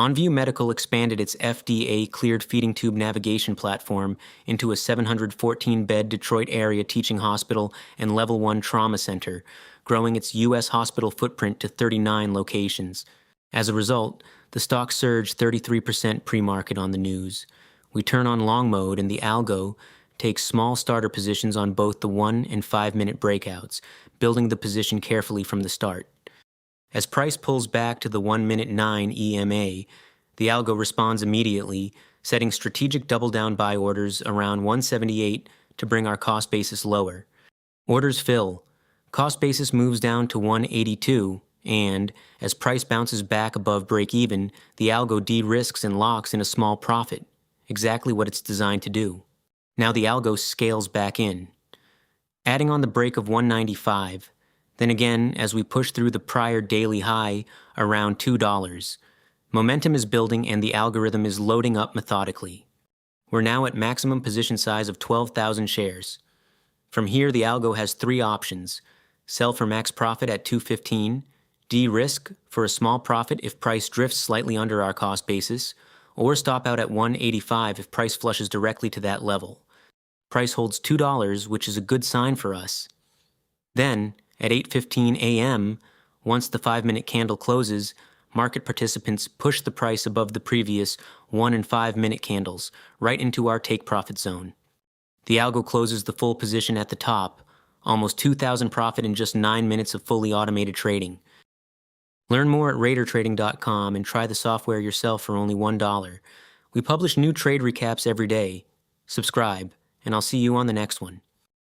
ENvue Medical expanded its FDA-cleared feeding tube navigation platform into a 714-bed Detroit area teaching hospital and Level 1 trauma center, growing its U.S. hospital footprint to 39 locations. As a result, the stock surged 33% pre-market on the news. We turn on long mode and the algo takes small starter positions on both the 1 and 5 minute breakouts, building the position carefully from the start. As price pulls back to the 1 minute 9 EMA, the algo responds immediately, setting strategic double-down buy orders around 178 to bring our cost basis lower. Orders fill. Cost basis moves down to 182, and, as price bounces back above break-even, the algo de-risks and locks in a small profit, exactly what it's designed to do. Now the algo scales back in, adding on the break of 195. Then again, as we push through the prior daily high around $2, momentum is building and the algorithm is loading up methodically. We're now at maximum position size of 12,000 shares. From here, the algo has 3 options: sell for max profit at 215, de-risk for a small profit if price drifts slightly under our cost basis, or stop out at 185 if price flushes directly to that level. Price holds $2, which is a good sign for us. Then, at 8:15 a.m., once the 5-minute candle closes, market participants push the price above the previous 1 and 5-minute candles, right into our take profit zone. The algo closes the full position at the top, almost 2,000 profit in just 9 minutes of fully automated trading. Learn more at radertrading.com and try the software yourself for only $1. We publish new trade recaps every day. Subscribe, and I'll see you on the next one.